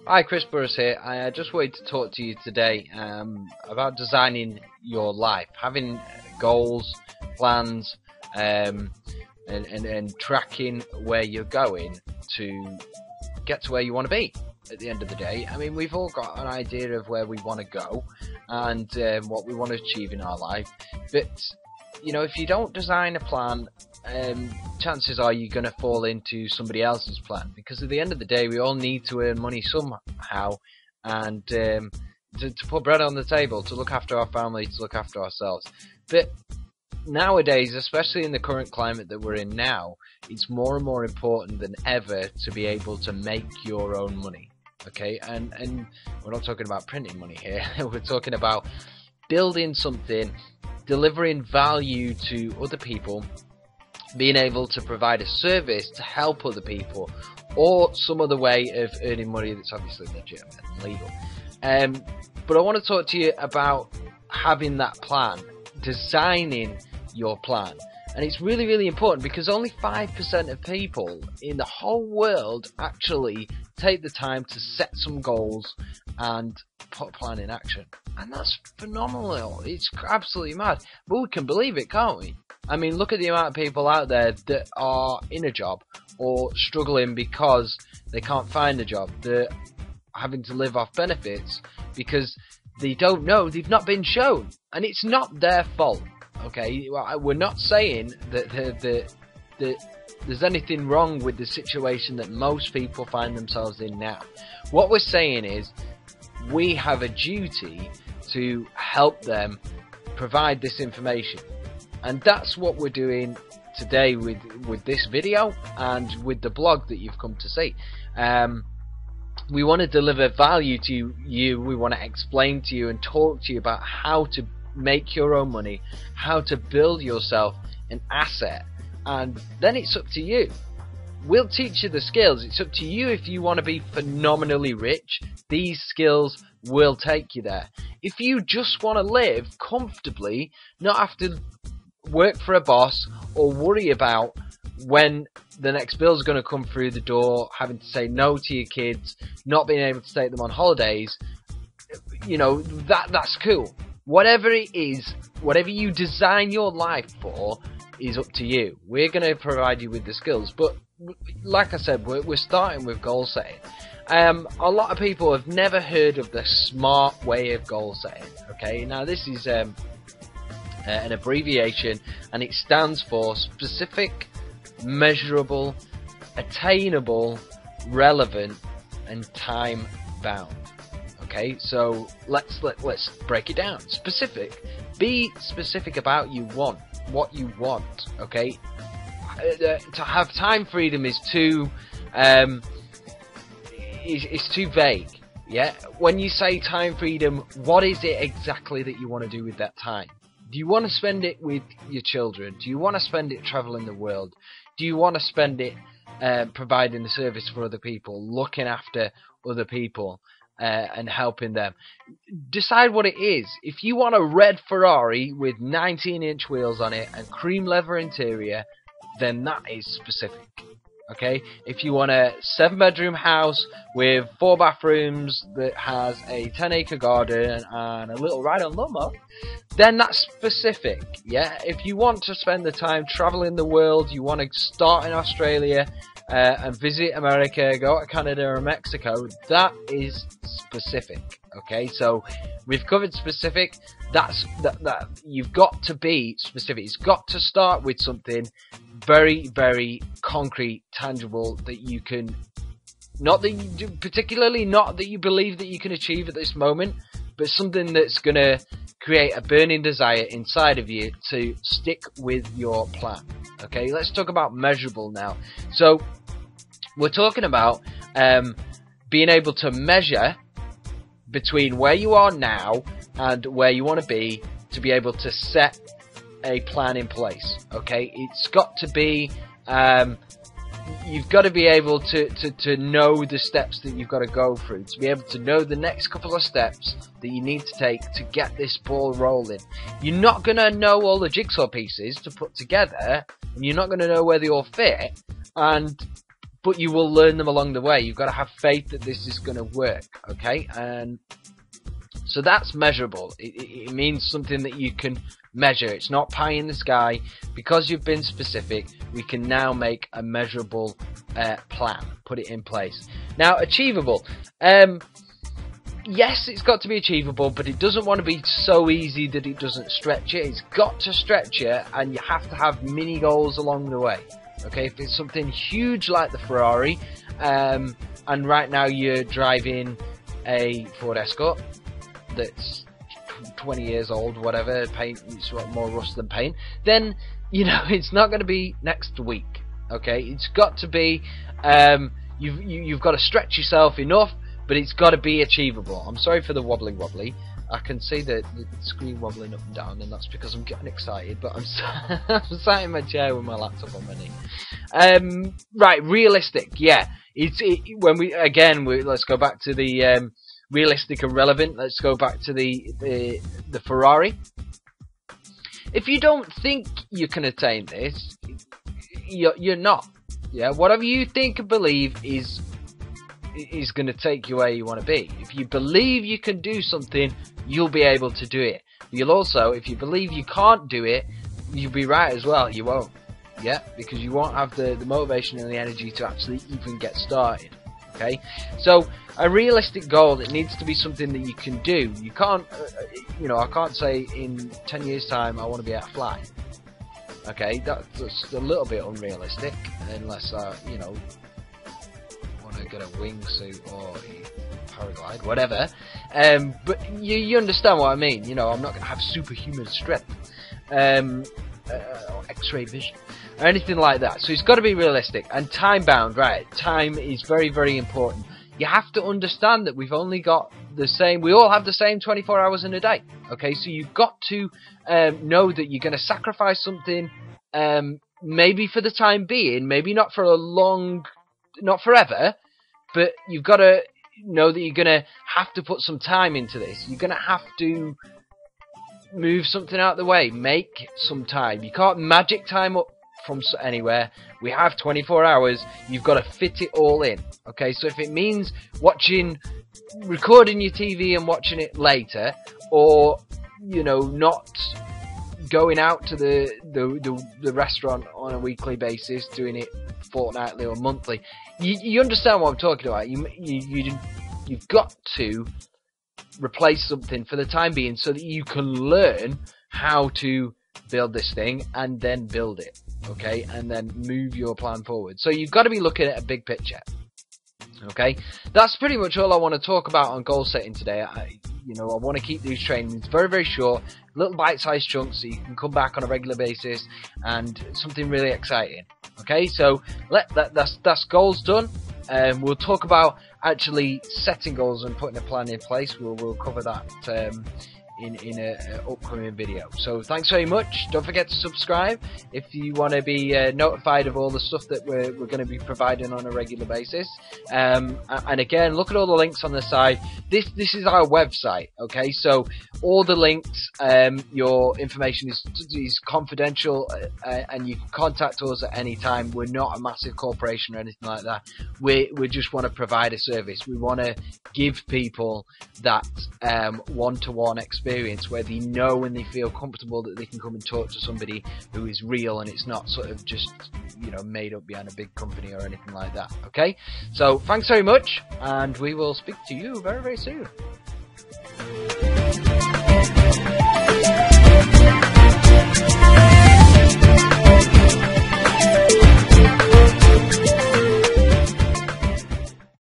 Hi, Chris Burris here. I just wanted to talk to you today about designing your life, having goals, plans, and tracking where you're going to get to where you want to be at the end of the day. I mean, we've all got an idea of where we want to go and what we want to achieve in our life, but you know, if you don't design a plan, chances are you're going to fall into somebody else's plan, because at the end of the day we all need to earn money somehow, and to put bread on the table, to look after our family, to look after ourselves. But nowadays, especially in the current climate that we're in now, it's more and more important than ever to be able to make your own money. Okay, and we're not talking about printing money here. We're talking about building something, delivering value to other people, being able to provide a service to help other people, or some other way of earning money that's obviously legitimate and legal. But I want to talk to you about having that plan, designing your plan. And it's really, really important, because only 5% of people in the whole world actually take the time to set some goals and put a plan in action. And that's phenomenal. It's absolutely mad. But we can believe it, can't we? I mean, look at the amount of people out there that are in a job or struggling because they can't find a job. They're having to live off benefits because they don't know, they've not been shown. And it's not their fault. Okay, well, we're not saying that there's anything wrong with the situation that most people find themselves in now. What we're saying is we have a duty to help them provide this information, and that's what we're doing today with this video and with the blog that you've come to see. We want to deliver value to you. We want to explain to you and talk to you about how to make your own money, how to build yourself an asset, and then it's up to you. We'll teach you the skills. It's up to you if you want to be phenomenally rich. These skills will take you there. If you just want to live comfortably, not have to work for a boss or worry about when the next bill's going to come through the door, having to say no to your kids, not being able to take them on holidays, you know, that's cool. Whatever it is, whatever you design your life for is up to you. We're going to provide you with the skills, but like I said, we're starting with goal setting. A lot of people have never heard of the SMART way of goal setting. Okay, now this is an abbreviation, and it stands for specific, measurable, attainable, relevant, and time bound. Okay, so let's break it down. Specific. Be specific about what you want. Okay, to have time freedom is too too vague. Yeah, when you say time freedom, what is it exactly that you want to do with that time? Do you want to spend it with your children? Do you want to spend it traveling the world? Do you want to spend it providing a service for other people, looking after other people? And helping them? Decide what it is. If you want a red Ferrari with 19-inch wheels on it and cream leather interior, then that is specific. Okay? If you want a 7-bedroom house with 4 bathrooms that has a 10-acre garden and a little ride on lawnmower, then that's specific. Yeah? If you want to spend the time traveling the world, you want to start in Australia and visit America, go to Canada or Mexico, that is specific. Okay, so we've covered specific. That you've got to be specific. It's got to start with something very, very concrete, tangible, that you can, not that you do, particularly not that you believe that you can achieve at this moment, but something that's going to create a burning desire inside of you to stick with your plan. Okay, let's talk about measurable now. So we're talking about being able to measure between where you are now and where you want to be able to set a plan in place. Okay, it's got to be you've got to be able to know the steps that you've got to go through, to be able to know the next couple of steps that you need to take to get this ball rolling. You're not going to know all the jigsaw pieces to put together, and you're not going to know where they all fit, but you will learn them along the way. You've got to have faith that this is going to work, okay? And so that's measurable. It means something that you can measure. It's not pie in the sky. Because you've been specific, we can now make a measurable plan, put it in place. Now, achievable. Yes, it's got to be achievable, but it doesn't want to be so easy that it doesn't stretch it. It's got to stretch it, and you have to have mini goals along the way. Okay, if it's something huge like the Ferrari, and right now you're driving a Ford Escort that's 20 years old, whatever, paint, it's more rust than paint, then, you know, it's not going to be next week. Okay, it's got to be, you've got to stretch yourself enough, but it's got to be achievable. I'm sorry for the wobbly. I can see the screen wobbling up and down, and that's because I'm getting excited, but I'm sat in my chair with my laptop on my knee. Right, realistic, yeah. Let's go back to the realistic and relevant. Let's go back to the Ferrari. If you don't think you can attain this, you're not. Yeah, whatever you think and believe is going to take you where you want to be. If you believe you can do something, you'll be able to do it. You'll also, if you believe you can't do it, you'll be right as well. You won't. Yeah, because you won't have the motivation and the energy to actually even get started. Okay, so a realistic goal, it needs to be something that you can do. You can't, I can't say in 10 years time I want to be able to fly. Okay, that's a little bit unrealistic, unless want to get a wingsuit or paraglide, whatever. But you understand what I mean. You know, I'm not going to have superhuman strength, or X-ray vision, or anything like that. So it's got to be realistic and time bound. Right, time is very, very important. You have to understand that we've only got we all have the same 24 hours in a day. Okay, so you've got to know that you're going to sacrifice something, maybe for the time being, maybe not forever, but you've got to know that you're going to have to put some time into this. You're going to have to move something out of the way, make some time. You can't magic time up from anywhere. We have 24 hours. You've got to fit it all in. Okay, so if it means recording your TV and watching it later, or not going out to the restaurant on a weekly basis, doing it fortnightly or monthly, you understand what I'm talking about. You've got to replace something for the time being so that you can learn how to build this thing and then build it, okay, and then move your plan forward. So you've got to be looking at a big picture. Okay, that's pretty much all I want to talk about on goal setting today. I want to keep these trainings very, very short, little bite-sized chunks, so you can come back on a regular basis and something really exciting. Okay, so that's goals done. We'll talk about actually setting goals and putting a plan in place. We'll cover that in an upcoming video. So thanks very much. Don't forget to subscribe if you want to be notified of all the stuff that we're going to be providing on a regular basis. And again, look at all the links on the side. This is our website. Okay, so all the links, your information is confidential, and you can contact us at any time. We're not a massive corporation or anything like that. We just want to provide a service. We want to give people that one-to-one experience where they know and they feel comfortable that they can come and talk to somebody who is real, and it's not sort of just made up behind a big company or anything like that. Okay, so thanks very much, and we will speak to you very, very soon.